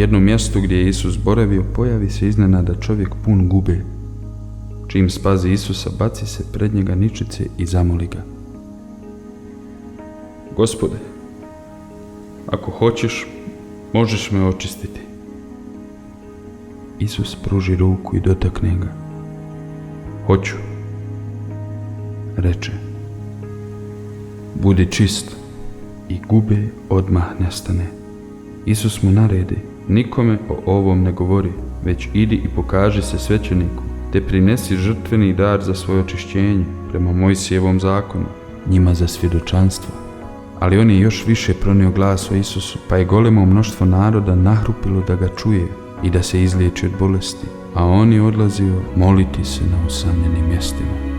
jednom mjestu gdje je Isus boravio pojavi se iznenada čovjek pun gube. Čim spazi Isusa, baci se pred njega ničice i zamoli ga: Gospode, ako hoćeš, možeš me očistiti. Isus pruži ruku i dotakne ga. Hoću, reče. Budi čist, i gube odmah nestane. Isus mu naredi: nikome o ovom ne govori, već idi i pokaži se svećeniku, te prinesi žrtveni dar za svoje očišćenje prema Mojsijevom zakonu, njima za svjedočanstvo. Ali on je još više pronio glas o Isusu, pa je golemo mnoštvo naroda nahrupilo da ga čuje i da se izliječi od bolesti, a on je odlazio moliti se na usamljenim mjestima.